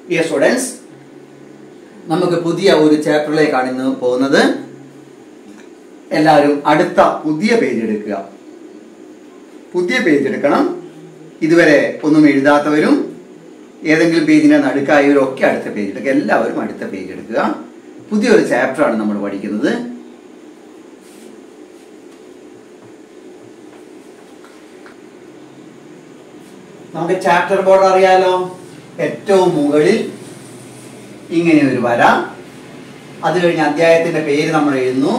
Dear students, നമുക്ക് പുതിയ ഒരു ചാപ്റ്ററിലേക്കാണ് ഇന്ന് പോകുന്നത്. എല്ലാവരും അടുത്ത പുതിയ പേജ് എടുക്കുക. പുതിയ പേജ് എടുക്കണം. ഇതുവരെ ഒന്നും എഴുതാത്തവരും ഏതെങ്കിലും പേജിന്റെ നടുക്കായവരും ഒക്കെ അടുത്ത പേജ് എടുക്കുക. എല്ലാവരും അടുത്ത പേജ് എടുക്കുക. പുതിയൊരു ചാപ്റ്ററാണ് നമ്മൾ പഠിക്കുന്നത്. നമുക്ക് ചാപ്റ്റർ ബോർഡ് അറിയാലോ. ഏറ്റവും മുകളിൽ ഇങ്ങനെ ഒരു വര, അത് കഴിഞ്ഞ് അധ്യായത്തിന്റെ പേര് നമ്മൾ എഴുതുന്നു.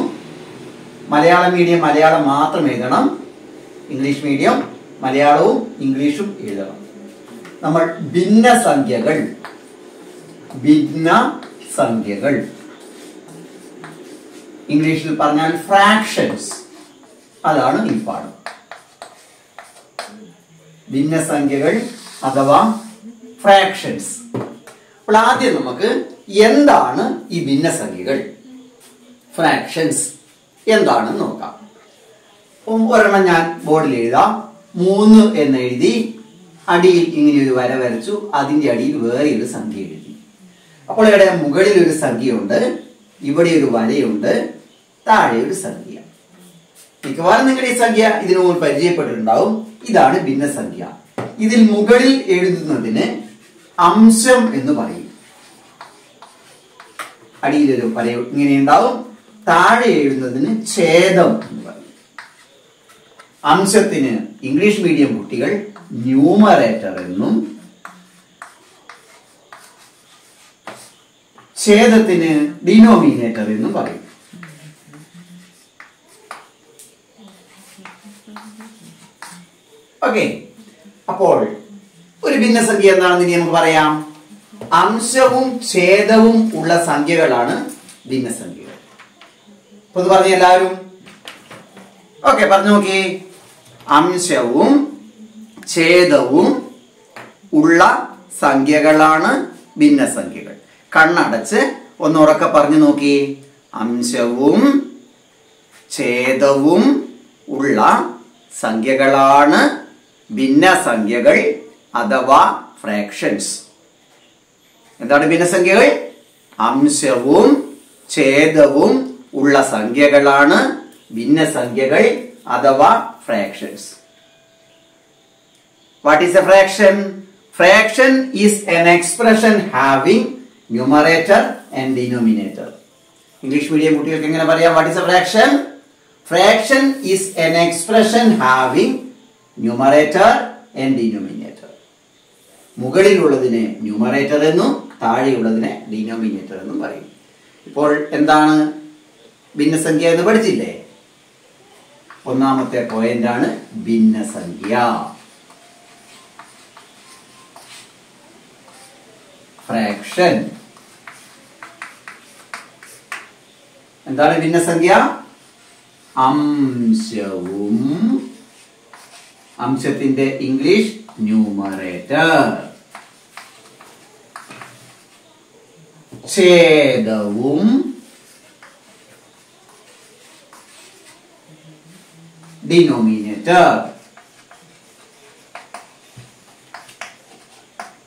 മലയാളം മീഡിയം മലയാളം മാത്രം എഴുതണം, ഇംഗ്ലീഷ് മീഡിയം മലയാളവും ഇംഗ്ലീഷും എഴുതണം. നമ്മൾ ഭിന്നസംഖ്യകൾ ഇംഗ്ലീഷിൽ പറഞ്ഞാൽ ഫ്രാക്ഷൻസ്, അതാണ് ഈ പാഠം. ഭിന്നസംഖ്യകൾ അഥവാ ഫ്രാക്ഷൻസ്. അപ്പോൾ ആദ്യം നമുക്ക് എന്താണ് ഈ ഭിന്നസംഖ്യകൾ, ഫ്രാക്ഷൻസ് എന്താണെന്ന് നോക്കാം. ഒരെണ്ണം ഞാൻ ബോർഡിൽ എഴുതാം. 3 എന്ന് എഴുതി, അടിയിൽ ഇങ്ങനെ ഒരു വര വരച്ചു, അതിന്റെ അടിയിൽ വേറെ ഒരു സംഖ്യ എഴുതി. അപ്പോൾ ഇവിടെ മുകളിൽ ഒരു സംഖ്യയുണ്ട്, ഇവിടെ ഒരു വരയുണ്ട്, താഴെ ഒരു സംഖ്യ. മിക്കവാറും നിങ്ങൾ ഈ സംഖ്യ ഇതിനു മുമ്പ് പരിചയപ്പെട്ടിട്ടുണ്ടാവും. ഇതാണ് ഭിന്നസംഖ്യ. ഇതിൽ മുകളിൽ എഴുതുന്നതിന് അംശം എന്ന് പറയും. അടിയിലൊരു വര ഇങ്ങനെ ഉണ്ടാവും, താഴെ എഴുതുന്നതിന് ഛേദം എന്ന് പറയും. അംശത്തിന് ഇംഗ്ലീഷ് മീഡിയം കുട്ടികൾ ന്യൂമറേറ്റർ എന്നും, ഛേദത്തിന് ഡിനോമിനേറ്റർ എന്നും പറയും. ഓക്കെ, അപ്പോൾ ഒരു ഭിന്നസംഖ്യ എന്താണെന്ന് ഇനി നമുക്ക് പറയാം. അംശവും ഛേദവും ഉള്ള സംഖ്യകളാണ് ഭിന്നസംഖ്യകൾ. അപ്പൊ ഇത് പറഞ്ഞ എല്ലാവരും ഓക്കെ പറഞ്ഞു നോക്കി. അംശവും ഛേദവും ഉള്ള സംഖ്യകളാണ് ഭിന്നസംഖ്യകൾ. കണ്ണടച്ച് ഒന്നുറക്കെ പറഞ്ഞു നോക്കി. അംശവും ഛേദവും ഉള്ള സംഖ്യകളാണ് ഭിന്നസംഖ്യകൾ അഥവാ ഫ്രാക്ഷൻസ്. എന്താണ് ഭിന്നസംഖ്യകൾ? അംശവും ഛേദവും ഉള്ള സംഖ്യകളാണ് ഭിന്നസംഖ്യകൾ അഥവാ fractions. What is a fraction? Fraction is an expression having numerator and denominator. English medium കുട്ടികൾക്ക് എങ്ങനെ പറയാം? What is a fraction? Fraction is an expression having numerator and denominator. മുകളിലുള്ളതിനെ ന്യൂമറേറ്റർ എന്നും താഴെയുള്ളതിനെ ഡിനോമിനേറ്റർ എന്നും പറയും. ഇപ്പോൾ എന്താണ് ഭിന്നസംഖ്യ എന്ന് പഠിച്ചില്ലേ? ഒന്നാമത്തെ പോയിന്റ് ആണ് ഭിന്നസംഖ്യ. ഫ്രാക്ഷൻ. എന്താണ് ഭിന്നസംഖ്യ? അംശവും, അംശത്തിന്റെ ഇംഗ്ലീഷ് ന്യൂമറേറ്റർ, ഛേദവും ഡിനോമിനേറ്റർ.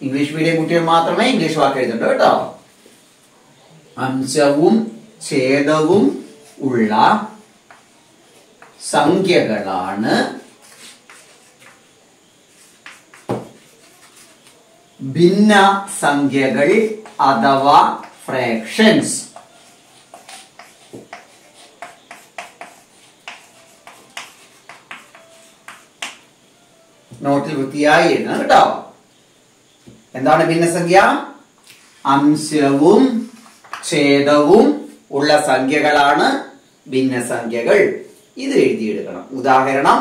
ഇംഗ്ലീഷ് മീഡിയം കുട്ടികൾ മാത്രമേ ഇംഗ്ലീഷ് വാക്ക് എഴുതുള്ളൂ കേട്ടോ. അംശവും ഛേദവും ഉള്ള സംഖ്യകളാണ് ഭിന്നസംഖ്യകൾ അഥവാ ഫ്രാക്ഷൻസ്. നോട്ടിൽ വൃത്തിയായി എഴുതണം കേട്ടോ. എന്താണ് ഭിന്നസംഖ്യ? അംശവും ഛേദവും ഉള്ള സംഖ്യകളാണ് ഭിന്നസംഖ്യകൾ. ഇത് എഴുതിയെടുക്കണം. ഉദാഹരണം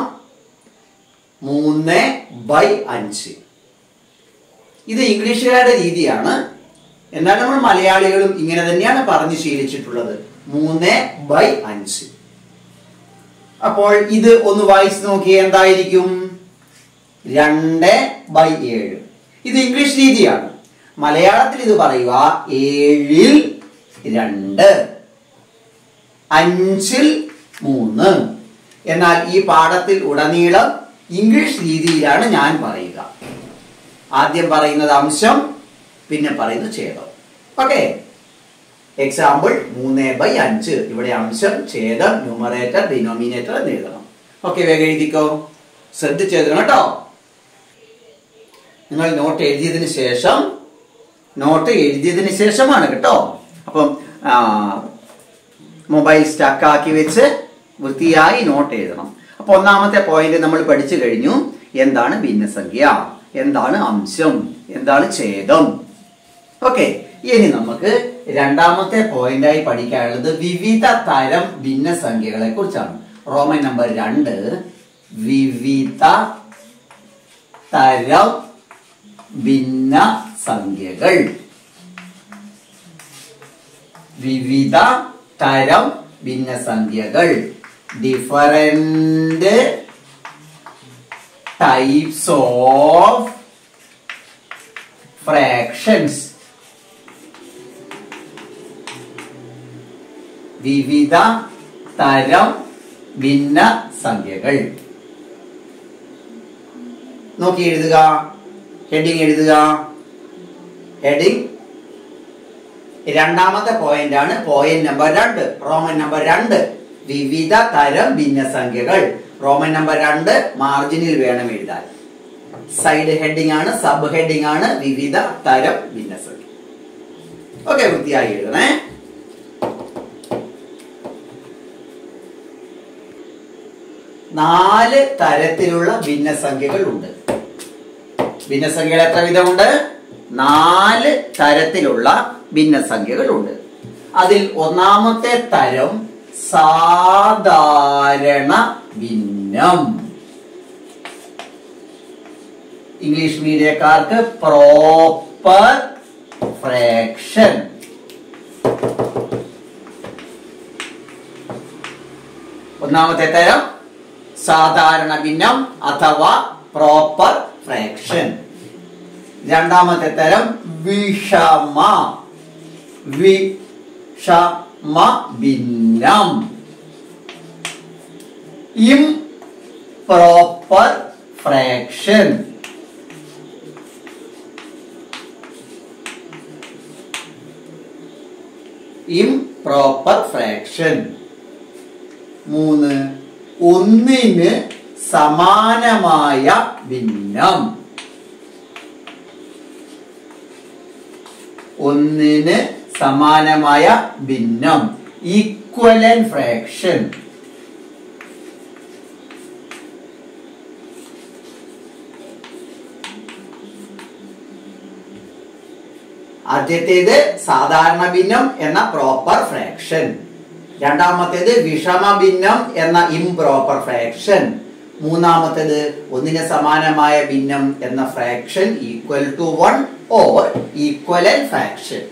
3/5. ഇത് ഇംഗ്ലീഷുകാരുടെ രീതിയാണ്. എന്നാൽ നമ്മൾ മലയാളികളും ഇങ്ങനെ തന്നെയാണ് പറഞ്ഞു ശീലിച്ചിട്ടുള്ളത്, 3/5. അപ്പോൾ ഇത് ഒന്ന് വായിച്ചു നോക്കിയേ, എന്തായിരിക്കും? 2/7. ഇത് ഇംഗ്ലീഷ് രീതിയാണ്. മലയാളത്തിൽ ഇത് പറയുക 7-ൽ 2, 5-ൽ 3. എന്നാൽ ഈ പാഠത്തിൽ ഉടനീളം ഇംഗ്ലീഷ് രീതിയിലാണ് ഞാൻ പറയുക. ആദ്യം പറയുന്നത് അംശം, പിന്നെ പറയുന്നു ഛേദം. Okay, example 3/5. ഇവിടെ അംശം, ഛേദം, ന്യൂമറേറ്റർ, ഡിനോമിനേറ്റർ എന്ന് എഴുതണം. ഓക്കെ, വേഗം എഴുതിക്കോ, ശ്രദ്ധിച്ചെഴുതണം കേട്ടോ. നിങ്ങൾ നോട്ട് എഴുതിയതിന് ശേഷമാണ് കേട്ടോ. അപ്പം മൊബൈൽ സ്റ്റക്കാക്കി വെച്ച് വൃത്തിയായി നോട്ട് എഴുതണം. അപ്പൊ ഒന്നാമത്തെ പോയിന്റ് നമ്മൾ പഠിച്ചു കഴിഞ്ഞു. എന്താണ് ഭിന്നസംഖ്യ, എന്താണ് അംശം, എന്താണ് ഛേദം. ഓക്കെ, ഇനി നമുക്ക് രണ്ടാമത്തെ പോയിന്റായി പഠിക്കാനുള്ളത് വിവിധ തരം ഭിന്നസംഖ്യകളെ കുറിച്ചാണ്. റോമൻ നമ്പർ 2, വിവിധ തരം ഭിന്നസംഖ്യകൾ. വിവിധ തരം ഭിന്നസംഖ്യകൾ, ഡിഫറന്റ് ടൈപ്സ് ഓഫ് ഫ്രാക്ഷൻസ്. വിവിധ തരം ഭിന്നസംഖ്യകൾ. നോക്കി എഴുതുക, ഹെഡിങ് എഴുതുക. ഹെഡിങ് രണ്ടാമത്തെ പോയിന്റ് ആണ്. പോയിന്റ് നമ്പർ 2, റോമൻ നമ്പർ 2, വിവിധ തരം ഭിന്നസംഖ്യകൾ. റോമൻ നമ്പർ 2 മാർജിനിൽ വേണം എഴുതാൻ. സൈഡ് ഹെഡിങ് ആണ്, സബ് ഹെഡിങ് ആണ്, വിവിധ തരം ഭിന്നസംഖ്യ. ഓക്കെ, വൃത്തിയായി എഴുതണേ. നാല് തരത്തിലുള്ള ഭിന്നസംഖ്യകൾ ഉണ്ട്. ഭിന്നസംഖ്യകൾ എത്ര വിധമുണ്ട്? 4 തരത്തിലുള്ള ഭിന്നസംഖ്യകൾ ഉണ്ട്. അതിൽ ഒന്നാമത്തെ തരം സാധാരണ ഭിന്നം. ഇംഗ്ലീഷ് മീഡിയക്കാർക്ക് പ്രോപ്പർ ഫ്രാക്ഷൻ. ഒന്നാമത്തെ തരം സാധാരണ ഭിന്നം അഥവാ പ്രോപ്പർ ഫ്രാക്ഷൻ. രണ്ടാമത്തെ തരം വിഷമ ഭിന്നം, ഇംപ്രോപ്പർ ഫ്രാക്ഷൻ. Improper fraction. 3, ഒന്നിന് സമാനമായ ഭിന്നം. ഒന്നിന് സമാനമായ ഭിന്നം, ഈക്വലന്റ് ഫ്രാക്ഷൻ. ആദ്യത്തേത് സാധാരണ ഭിന്നം എന്ന പ്രോപ്പർ ഫ്രാക്ഷൻ. രണ്ടാമത്തേത് വിഷമ ഭിന്നം എന്ന ഇംപ്രോപ്പർ ഫ്രാക്ഷൻ. മൂന്നാമത്തേത് ഒന്നിന് സമാനമായ ഭിന്നം എന്ന fraction equal to 1 or equivalent fraction.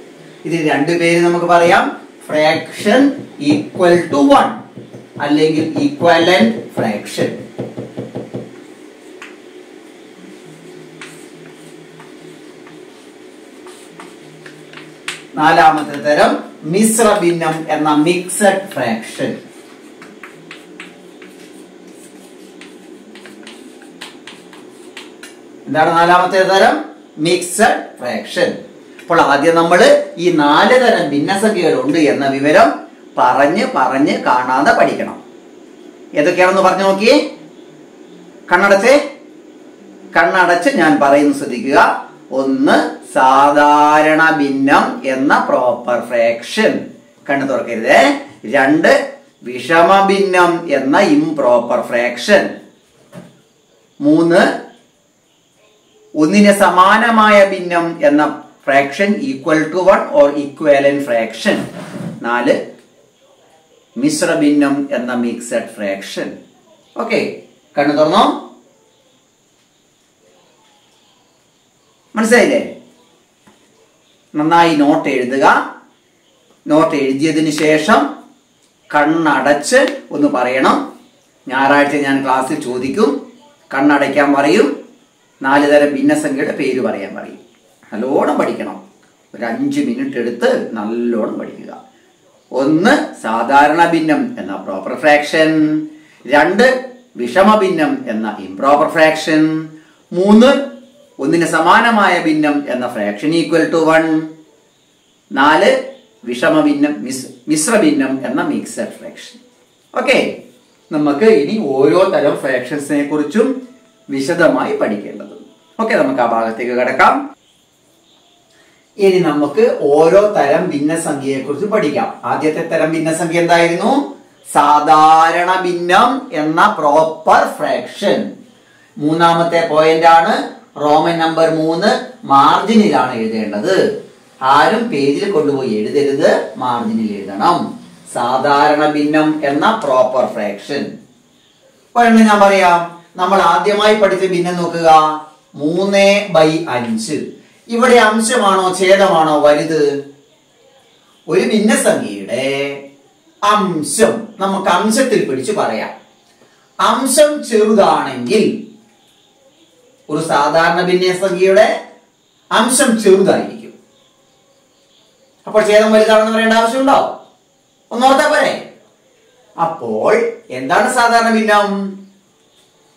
ഇതിൽ രണ്ടു പേര് നമുക്ക് പറയാം. ഫ്രാക്ഷൻ ഈക്വൽ ടു 1 അല്ലെങ്കിൽ ഈക്വലന്റ് ഫ്രാക്ഷൻ. നാലാമത്തെ തരം മിശ്ര ഭിന്നം എന്ന മിക്സഡ് ഫ്രാക്ഷൻ. എന്താണ് നാലാമത്തെ തരം? Mixed fraction. അപ്പോൾ ആദ്യം നമ്മൾ ഈ 4 തരം ഭിന്നസംഖ്യകൾ ഉണ്ട് എന്ന വിവരം പറഞ്ഞ് കാണാതെ പഠിക്കണം. ഏതൊക്കെയാണെന്ന് പറഞ്ഞു നോക്കിയേ. കണ്ണടച്ച് ഞാൻ പറയുന്നു, ശ്രദ്ധിക്കുക. 1 സാധാരണ ഭിന്നം എന്ന പ്രോപ്പർ ഫ്രാക്ഷൻ, കണ്ണു തുറക്കരുത്. 2 വിഷമ ഭിന്നം എന്ന ഇംപ്രോപ്പർ ഫ്രാക്ഷൻ. 3 ഒന്നിന് സമാനമായ ഭിന്നം എന്ന fraction equal to 1 or equivalent fraction. 4 മിശ്ര ഭിന്നം എന്ന മിക്സഡ് ഫ്രാക്ഷൻ. ഓക്കെ, കണ്ണു തുറന്നോ? മനസ്സിലായില്ലേ? നന്നായി നോട്ട് എഴുതുക. നോട്ട് എഴുതിയതിനു ശേഷം കണ്ണടച്ച് ഒന്ന് പറയണം. ഞായറാഴ്ച ഞാൻ ക്ലാസ്സിൽ ചോദിക്കും, കണ്ണടയ്ക്കാൻ പറയും, 4 തരം ഭിന്നസംഖ്യയുടെ പേര് പറയാൻ പറയും. നല്ലോണം പഠിക്കണം. ഒരു 5 മിനിറ്റ് എടുത്ത് നല്ലോണം പഠിക്കുക. 1 സാധാരണ ഭിന്നം എന്ന പ്രോപ്പർ ഫ്രാക്ഷൻ. 2 വിഷമ ഭിന്നം എന്ന ഇംപ്രോപ്പർ ഫ്രാക്ഷൻ. 3 ഒന്നിന് സമാനമായ ഭിന്നം എന്ന ഫ്രാക്ഷൻ ഈക്വൽ ടു 1. 4 വിഷമ ഭിന്നം മിശ്ര ഭിന്നം എന്ന മിക്സഡ് ഫ്രാക്ഷൻ. ഓക്കെ, നമുക്ക് ഇനി ഓരോ തരം ഫ്രാക്ഷൻസിനെ കുറിച്ചും വിശദമായി പഠിക്കേണ്ടതുണ്ട്. ഓക്കെ, നമുക്ക് ആ ഭാഗത്തേക്ക് കടക്കാം. ഇനി നമുക്ക് ഓരോ തരം ഭിന്നസംഖ്യയെ കുറിച്ച് പഠിക്കാം. ആദ്യത്തെ തരം ഭിന്നസംഖ്യ എന്തായിരുന്നു? സാധാരണ ഭിന്നം എന്ന പ്രോപ്പർ ഫ്രാക്ഷൻ. മൂന്നാമത്തെ പോയിന്റ് ആണ്. റോമൻ നമ്പർ 3 മാർജിനിലാണ് എഴുതേണ്ടത്. ആരും പേജിൽ കൊണ്ടുപോയി എഴുതരുത്, മാർജിനിൽ എഴുതണം. സാധാരണ ഭിന്നം എന്ന പ്രോപ്പർ ഫ്രാക്ഷൻ. ഒരെണ്ണം ഞാൻ പറയാം. നമ്മൾ ആദ്യമായി പഠിച്ച ഭിന്നം നോക്കുക. 3/5. ഇവിടെ അംശമാണോ ഛേദമാണോ വലുത്? ഒരു ഭിന്നസംഖ്യയുടെ അംശം നമുക്ക് അംശത്തിൽ പിടിച്ച് പറയാം. അംശം ചെറുതാണെങ്കിൽ, ഒരു സാധാരണ ഭിന്നസംഖ്യയുടെ അംശം ചെറുതായിരിക്കും. അപ്പോൾ ഛേദം വലുതാണെന്ന് പറയേണ്ട ആവശ്യമുണ്ടോ? ഒന്നോർത്താ പോരെ. അപ്പോൾ എന്താണ് സാധാരണ ഭിന്നം?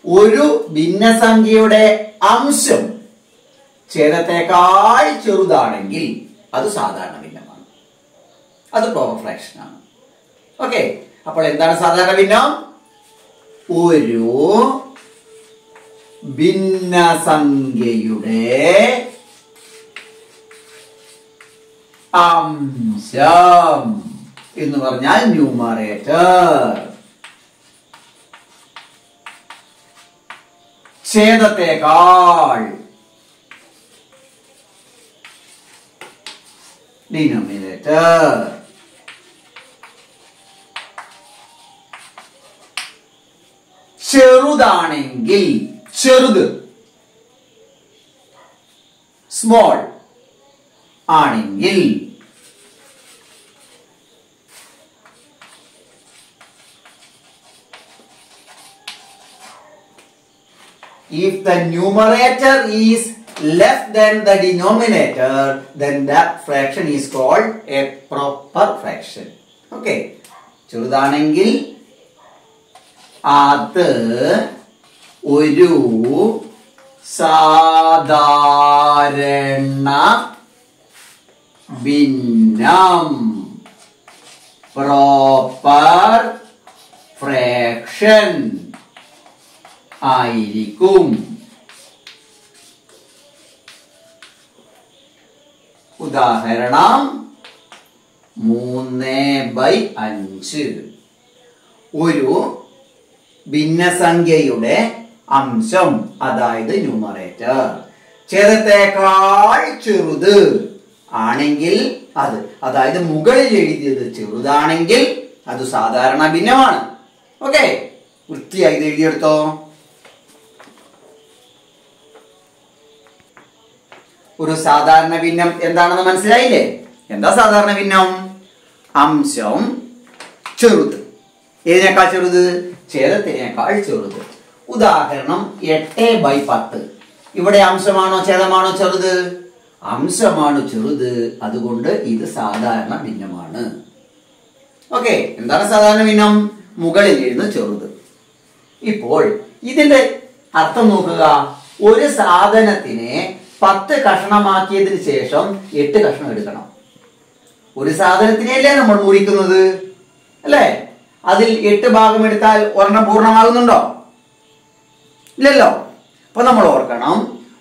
ഒരു ഭിന്നസംഖ്യയുടെ അംശം ഛേദത്തെക്കാൾ ചെറുതാണെങ്കിൽ അത് സാധാരണ ഭിന്നമാണ്. അത് പ്രോപ്പർ ഫ്രാക്ഷൻ ആണ്. ഓക്കെ, അപ്പോൾ എന്താണ് സാധാരണ ഭിന്നം? ഒരു ഭിന്നസംഖ്യയുടെ അംശം എന്ന് പറഞ്ഞാൽ ന്യൂമറേറ്റർ ഛേദത്തെക്കാൾ ഡിനോമിനേറ്റർ ചെറുതാണെങ്കിൽ, ചെറുത് സ്മോൾ ആണെങ്കിൽ if the numerator is less than the denominator, then that fraction is called a proper fraction. Okay, ചെറുതാണെങ്കിൽ അത് ഒരു സാധാരണ ഭിന്നം പ്രോപ്പർ ഫ്രാക്ഷൻ ആയിരിക്കും. ഉദാഹരണം 3/5. ഒരു ഭിന്നസംഖ്യയുടെ അംശം, അതായത് ന്യൂമറേറ്റർ, ഛേദത്തെക്കാൾ ചെറുത് ആണെങ്കിൽ അത്, അതായത് മുകളിൽ എഴുതിയത് ചെറുതാണെങ്കിൽ അത് സാധാരണ ഭിന്നമാണ്. ഓക്കെ, വൃത്തിയായി ഇത് എഴുതിയെടുത്തോ. ഒരു സാധാരണ ഭിന്നം എന്താണെന്ന് മനസ്സിലായില്ലേ? എന്താ സാധാരണ ഭിന്നം? അംശം ചെറുത്. ഏതിനേക്കാൾ ചെറുത്? ഛേദത്തിനേക്കാൾ ചെറുത്. ഉദാഹരണം 8/10. ഇവിടെ അംശമാണോ ഛേദമാണോ ചെറുത്? അംശമാണ് ചെറുത്. അതുകൊണ്ട് ഇത് സാധാരണ ഭിന്നമാണ്. ഓക്കെ, എന്താണ് സാധാരണ ഭിന്നം? മുകളിൽ എഴുതുന്ന ചെറുത്. ഇപ്പോൾ ഇതിന്റെ അർത്ഥം നോക്കുക. ഒരു സാധനത്തിനെ 10 കഷണമാക്കിയതിന് ശേഷം 8 കഷണം എടുക്കണം. ഒരു സാധനത്തിനെയല്ലേ നമ്മൾ മുറിക്കുന്നത്, അല്ലേ? അതിൽ 8 ഭാഗം എടുത്താൽ ഒരെണ്ണം പൂർണ്ണമാകുന്നുണ്ടോ? ഇല്ലല്ലോ. അപ്പൊ നമ്മൾ ഓർക്കണം,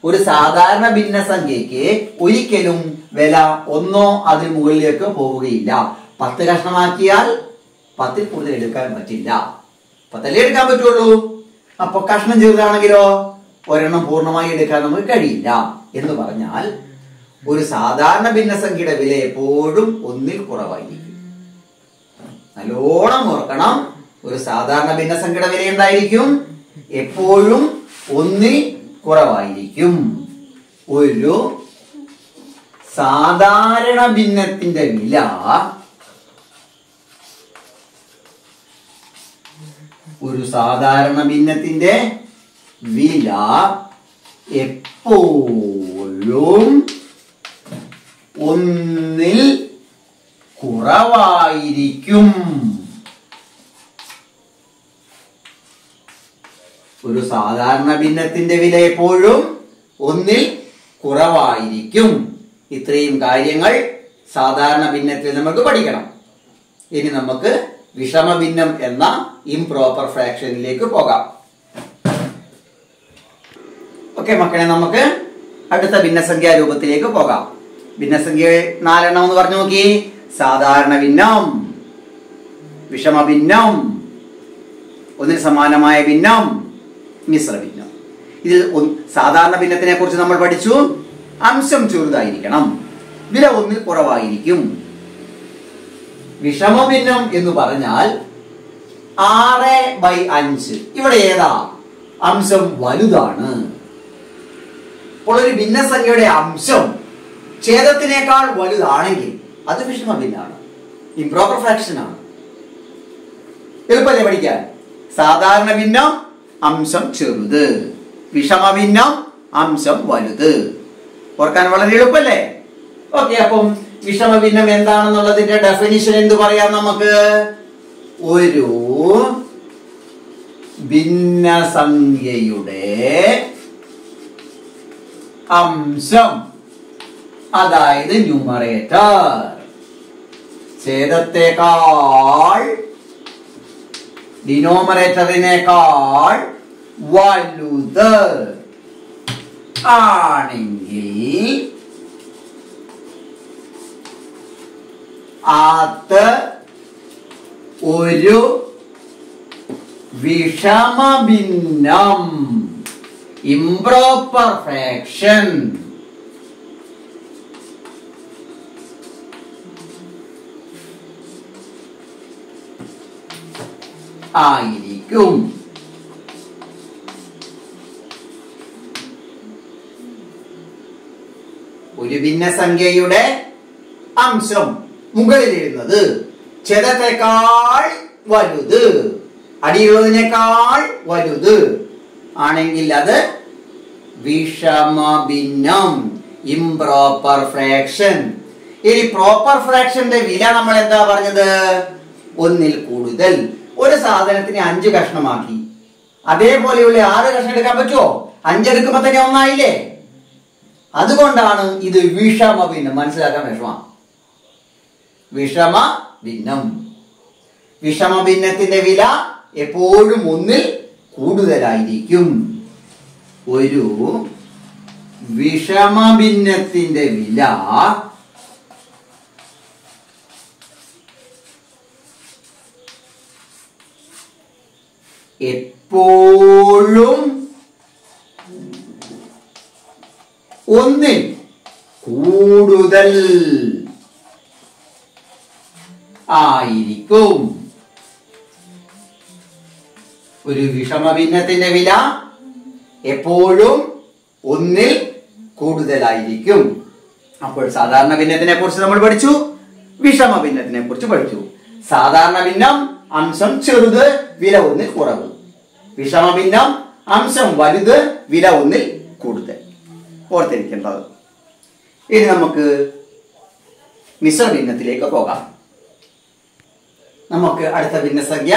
ഒരു സാധാരണ ഭിന്നസംഖ്യക്ക് ഒരിക്കലും വില 1 അതിന് മുകളിലേക്ക് പോവുകയില്ല. 10 കഷണമാക്കിയാൽ 10ൽ കൂടുതൽ എടുക്കാൻ പറ്റില്ല. 10 എടുക്കാൻ പറ്റുള്ളൂ. അപ്പൊ കഷ്ണം ചെറുതാണെങ്കിലോ ഒരെണ്ണം പൂർണ്ണമായി എടുക്കാൻ നമുക്ക് കഴിയില്ല. എന്ന് പറഞ്ഞാൽ ഒരു സാധാരണ ഭിന്നസംഖ്യയുടെ വില എപ്പോഴും 1ൽ കുറവായിരിക്കും. നല്ലോണം ഓർക്കണം, ഒരു സാധാരണ ഭിന്നസംഖ്യയുടെ വില എന്തായിരിക്കും? എപ്പോഴും 1ൽ കുറവായിരിക്കും. ഒരു സാധാരണ ഭിന്നത്തിന്റെ വില എപ്പോഴും 1ൽ കുറവായിരിക്കും. ഒരു സാധാരണ ഭിന്നത്തിന്റെ വില എപ്പോഴും ഒന്നിൽ കുറവായിരിക്കും. ഇത്രയും കാര്യങ്ങൾ സാധാരണ ഭിന്നത്തിൽ നമുക്ക് പഠിക്കണം. ഇനി നമുക്ക് വിഷമഭിന്നം എന്ന ഇംപ്രോപ്പർ ഫ്രാക്ഷനിലേക്ക് പോകാം. ഓക്കെ മക്കളെ, നമുക്ക് അടുത്ത ഭിന്നസംഖ്യാ രൂപത്തിലേക്ക് പോകാം. ഭിന്നസംഖ്യ 4 എന്ന് പറഞ്ഞു നോക്കി. സാധാരണ ഭിന്നം, വിഷമഭിന്നം, ഒന്നിന് സമാനമായ ഭിന്നം, മിശ്രഭിന്നം. ഇതിൽ സാധാരണ ഭിന്നത്തിനെ കുറിച്ച് നമ്മൾ പഠിച്ചു. അംശം ചെറുതായിരിക്കണം, വില ഒന്നിൽ കുറവായിരിക്കും. വിഷമഭിന്നം എന്ന് പറഞ്ഞാൽ 6/5. ഇവിടെ ഏതാ? അംശം വലുതാണ്. അപ്പോൾ ഒരു ഭിന്നസംഖ്യയുടെ അംശം ഛേദത്തിനേക്കാൾ വലുതാണെങ്കിൽ അത് വിഷമഭിന്നാണ്, ഇംപ്രോപ്പർ ഫ്രാക്ഷൻ ആണ്. എളുപ്പമല്ലേ പഠിക്കാൻ? സാധാരണ ഭിന്നം അംശം ചെറുത്, വിഷമഭിന്നം അംശം വലുത്. ഓർക്കാൻ വളരെ എളുപ്പല്ലേ? ഓക്കെ, അപ്പം വിഷമഭിന്നം എന്താണെന്നുള്ളതിന്റെ ഡെഫിനിഷൻ എന്ത് പറയാം നമുക്ക്? ഒരു ഭിന്നസംഖ്യയുടെ അംശം, അതായത് ന്യൂമറേറ്റർ, ഛേദത്തെക്കാൾ ഡിനോമിനേറ്ററിനേക്കാൾ വലുത് ആണെങ്കിൽ അത് ഒരു വിഷമഭിന്നം, ഇംപ്രോപ്പർ ഫ്രാക്ഷൻ ആയിരിക്കും. ഒരു ഭിന്നസംഖ്യയുടെ അംശം മുകളിൽ എഴുതുന്നത് ഛേദത്തെക്കാൾ വലുത്, അടിയുള്ളതിനേക്കാൾ വലുത് ആണെങ്കിൽ അത് വിഷമഭിന്നം, ഇംപ്രോപ്പർ ഫ്രാക്ഷൻ. ഇനി പ്രോപ്പർ ഫ്രാക്ഷന്റെ വില നമ്മൾ എന്താ പറഞ്ഞത്? ഒന്നിൽ കൂടുതൽ. ഒരു സാധനത്തിനെ 5 കഷ്ണമാക്കി, അതേപോലെയുള്ള 6 കഷ്ണം എടുക്കാൻ പറ്റുമോ? 5 എടുക്കുമ്പോ തന്നെ ഒന്നായില്ലേ? അതുകൊണ്ടാണ് ഇത് വിഷമഭിന്നം. മനസ്സിലാക്കാൻ വിഷമം. വിഷമഭിന്നം. വിഷമഭിന്നത്തിന്റെ വില എപ്പോഴും ഒന്നിൽ കൂടുതലായിരിക്കും. ഒരു വിഷമഭിന്നത്തിന്റെ വില എപ്പോഴും ഒന്നിൽ കൂടുതൽ ആയിരിക്കും. ഒരു വിഷമഭിന്നത്തിന്റെ വില എപ്പോഴും ഒന്നിൽ കൂടുതലായിരിക്കും. അപ്പോൾ സാധാരണ ഭിന്നത്തിനെ കുറിച്ച് നമ്മൾ പഠിച്ചു, വിഷമഭിന്നത്തിനെ കുറിച്ച് പഠിച്ചു. സാധാരണ ഭിന്നം അംശം ചെറുത്, വില ഒന്നിൽ കുറവ്. വിഷമഭിന്നം അംശം വലുത്, വില ഒന്നിൽ കൂടുതൽ. ഓർത്തിരിക്കേണ്ടത്. ഇനി നമുക്ക് മിശ്രഭിന്നത്തിലേക്ക് പോകാം. നമുക്ക് അടുത്ത ഭിന്നസംഖ്യ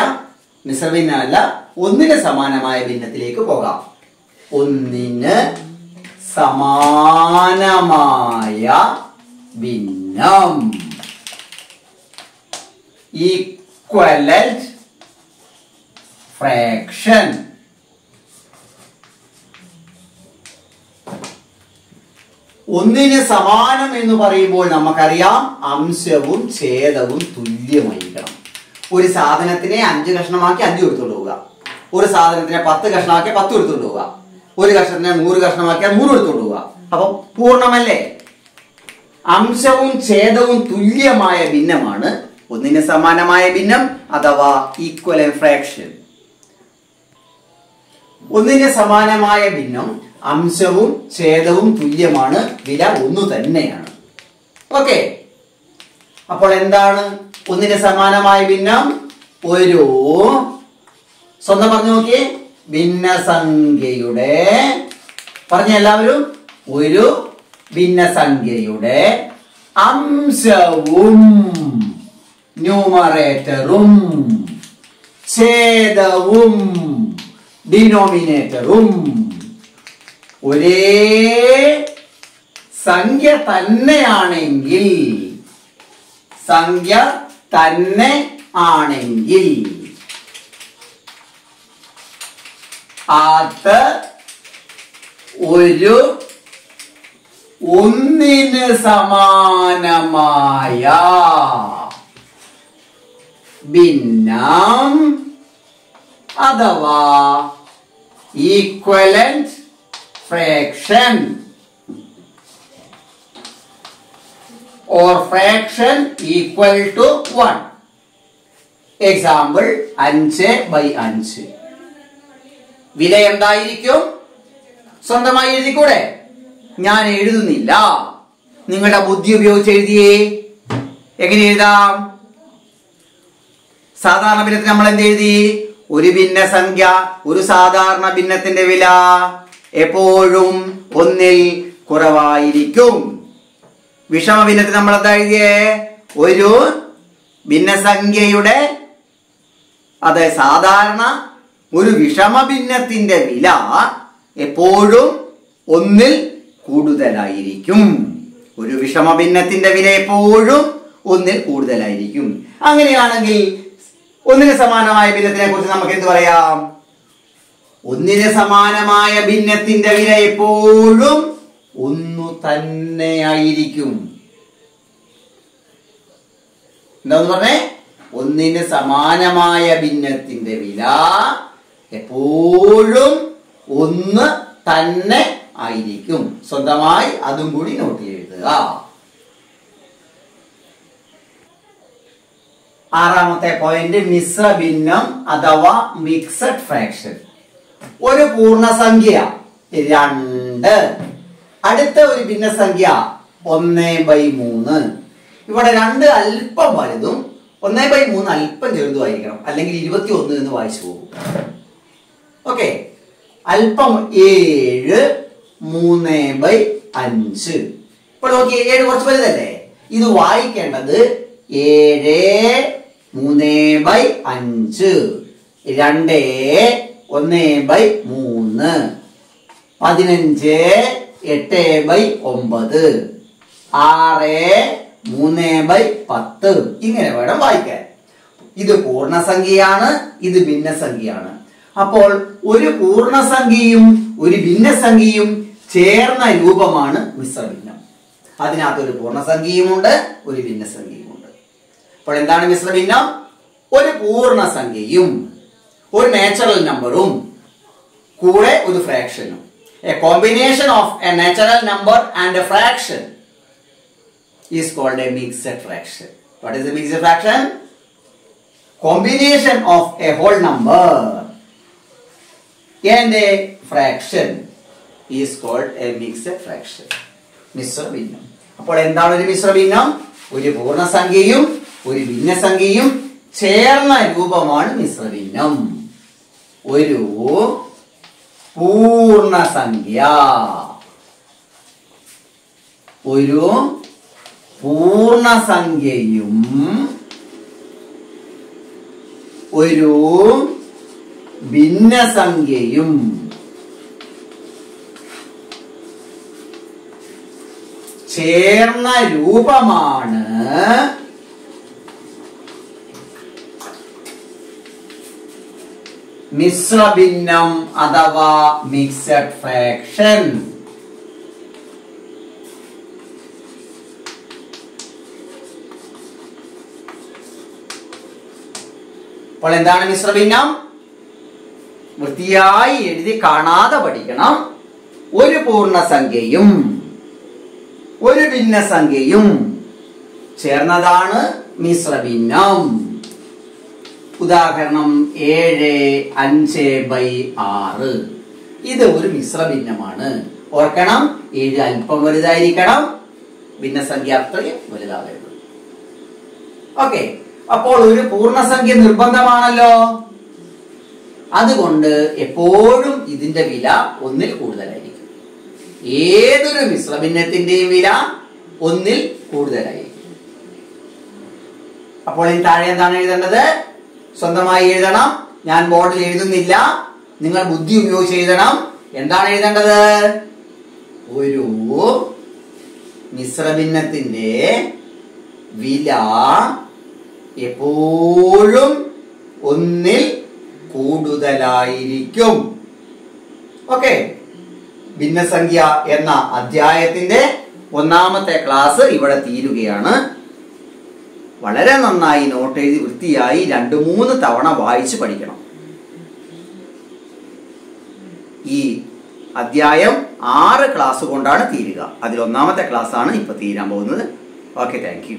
മിശ്രഭിന്നമല്ല, ഒന്നിന് സമാനമായ ഭിന്നത്തിലേക്ക് പോകാം. ഒന്നിന് സമാനമായ ഭിന്നം, ഈക്വലന്റ് ഫ്രാക്ഷൻ. ഒന്നിന് സമാനം എന്ന് പറയുമ്പോൾ നമുക്കറിയാം അംശവും ഛേദവും തുല്യമായിരിക്കണം. ഒരു സാധനത്തിനെ 5 കഷ്ണമാക്കി 5 എടുത്തുകൊണ്ട് പോവുക, ഒരു സാധനത്തിനെ 10 കഷ്ണമാക്കി 10 എടുത്തുകൊണ്ട് പോവുക, ഒരു കഷ്ണത്തിനെ 100 കഷ്ണമാക്കിയാൽ 100 എടുത്തുകൊണ്ട് പോവുക. അപ്പൊ പൂർണ്ണമല്ലേ? അംശവും ഛേദവും തുല്യമായ ഭിന്നമാണ് ഒന്നിന് സമാനമായ ഭിന്നം അഥവാ ഈക്വലന്റ് ഫ്രാക്ഷൻ. ഒന്നിന് സമാനമായ ഭിന്നം അംശവും ഛേദവും തുല്യമാണ്, വില ഒന്നു തന്നെയാണ്. ഓക്കെ, അപ്പോൾ എന്താണ് ഒന്നിന് സമാനമായ ഭിന്നം? ഒരു സ്വന്തം പറഞ്ഞു നോക്കിയേ, ഭിന്നസംഖ്യയുടെ, പറഞ്ഞ എല്ലാവരും, ഒരു ഭിന്നസംഖ്യയുടെ അംശവും ന്യൂമറേറ്ററും ഛേദവും ഡിനോമിനേറ്ററും ഒരേ സംഖ്യ തന്നെയാണെങ്കിൽ അത് ഒരു ഒന്നിന് സമാനമായ ഭിന്നം അഥവാ equivalent fraction or fraction equal to 1. Example 5/5. വില എന്തായിരിക്കും? സ്വന്തമായി എഴുതിക്കൂടെ? ഞാൻ എഴുതുന്നില്ല, നിങ്ങളുടെ ബുദ്ധി ഉപയോഗിച്ച് എഴുതിയേ. എങ്ങനെ എഴുതാം? സാധാരണ ഭിന്നത്തിന് നമ്മൾ എന്ത് എഴുതി? ഒരു ഭിന്നസംഖ്യ, ഒരു സാധാരണ ഭിന്നത്തിന്റെ വില എപ്പോഴും 1ൽ കുറവായിരിക്കും. വിഷമ ഭിന്നത്തിന് നമ്മൾ എന്താ എഴുതിയേ? ഒരു ഭിന്നസംഖ്യയുടെ, അതെ, സാധാരണ ഒരു വിഷമ ഭിന്നത്തിന്റെ വില എപ്പോഴും 1ൽ കൂടുതലായിരിക്കും. ഒരു വിഷമ ഭിന്നത്തിന്റെ വില എപ്പോഴും 1ൽ കൂടുതലായിരിക്കും. അങ്ങനെയാണെങ്കിൽ ഒന്നിന് സമാനമായ ഭിന്നത്തിനെ കുറിച്ച് നമുക്ക് എന്ത് പറയാം? ഒന്നിന് സമാനമായ ഭിന്നത്തിന്റെ വില എപ്പോഴും 1 തന്നെയായിരിക്കും. എന്താന്ന് പറഞ്ഞേ? ഒന്നിന് സമാനമായ ഭിന്നത്തിന്റെ വില എപ്പോഴും 1 തന്നെ ആയിരിക്കും. സ്വന്തമായി അതും കൂടി നോട്ട് എഴുതുക. ആറാമത്തെ പോയിന്റ്, മിശ്ര ഭിന്നം അഥവാ മിക്സഡ് ഫ്രാക്ഷൻ. ഒരു പൂർണ്ണസംഖ്യ 2, അടുത്ത ഒരു ഭിന്നസംഖ്യ 1/3. ഇവിടെ 2 അല്പം വലുതും 1/3 അല്പം ചെറുതുമായിരിക്കണം, അല്ലെങ്കിൽ 21 എന്ന് വായിച്ചു പോകും. ഓക്കെ, അല്പം 7 3/5. ഇപ്പോൾ നോക്കി, 7 കുറച്ച് വലുതല്ലേ? ഇത് വായിക്കേണ്ടത് 7 3/5, 2 1/3, 15 8/9, 6 3/10. ഇങ്ങനെ വേണം വായിക്കാൻ. ഇത് പൂർണ്ണസംഖ്യയാണ്, ഇത് ഭിന്നസംഖ്യയാണ്. അപ്പോൾ ഒരു പൂർണ്ണസംഖ്യയും ഒരു ഭിന്നസംഖ്യയും ചേർന്ന രൂപമാണ് മിശ്രഭിന്നം. അതിനകത്ത് ഒരു പൂർണ്ണസംഖ്യയുമുണ്ട്, ഒരു ഭിന്നസംഖ്യയുമുണ്ട്. അപ്പോൾ എന്താണ് മിശ്രഭിന്നം? ഒരു പൂർണ്ണസംഖ്യയും ഒരു നാച്ചുറൽ നമ്പറും കൂടെ ഒരു ഫ്രാക്ഷനും. A combination of a natural number and a fraction is called a mixed fraction. What is a mixed fraction? Combination of a whole number and a fraction is called a mixed fraction. മിശ്രഭിന്നം. അപ്പോൾ എന്താണ് ഒരു മിശ്രഭിന്നം? ഒരു പൂർണ്ണസംഖ്യയും ഒരു ഭിന്നസംഖ്യയും ചേർന്ന രൂപമാണ് മിശ്രഭിന്നം. ഒരു പൂർണ്ണസംഖ്യ, ഒരു പൂർണ്ണസംഖ്യയും ഒരു ഭിന്നസംഖ്യയും ചേർന്ന രൂപമാണ് മിശ്രഭിന്നം അഥവാ മിക്സഡ് ഫ്രാക്ഷൻ. അപ്പോൾ എന്താണ് മിശ്രഭിന്നം? വൃത്തിയായി എഴുതി കാണാതെ പഠിക്കണം. ഒരു പൂർണ്ണസംഖ്യയും ഒരു ഭിന്നസംഖ്യയും ചേർന്നതാണ് മിശ്രഭിന്നം. ഉദാഹരണം 7 5/6. ഇത് ഒരു മിശ്രഭിന്നമാണ്. ഓർക്കണം, 7 അല്പം വലുതായിരിക്കണം, ഭിന്നസംഖ്യ അത്രയും വലുതാകരുത്. ഓക്കെ, അപ്പോൾ ഒരു പൂർണ്ണസംഖ്യ നിർബന്ധമാണല്ലോ. അതുകൊണ്ട് എപ്പോഴും ഇതിന്റെ വില 1ൽ കൂടുതലായിരിക്കും. ഏതൊരു മിശ്രഭിന്നത്തിന്റെയും വില 1ൽ കൂടുതലായിരിക്കും. അപ്പോൾ ഇനി താഴെ എന്താണ് എഴുതേണ്ടത്? സ്വന്തമായി എഴുതണം. ഞാൻ ബോർഡിൽ എഴുതുന്നില്ല, നിങ്ങൾ ബുദ്ധി ഉപയോഗിച്ച് എഴുതണം. എന്താണ് എഴുതേണ്ടത്? ഒരു മിശ്രഭിന്നത്തിന്റെ വില എപ്പോഴും ഒന്നിൽ കൂടുതലായിരിക്കും. ഓക്കെ, ഭിന്നസംഖ്യ എന്ന അധ്യായത്തിന്റെ ഒന്നാമത്തെ ക്ലാസ് ഇവിടെ തീരുകയാണ്. വളരെ നന്നായി നോട്ട് എഴുതി വൃത്തിയായി 2-3 തവണ വായിച്ച് പഠിക്കണം. ഈ അധ്യായം 6 ക്ലാസ് കൊണ്ടാണ് തീരുക. അതിൽ ഒന്നാമത്തെ ക്ലാസ് ആണ് ഇപ്പൊ തീരാൻ പോകുന്നത്. Okay, thank you.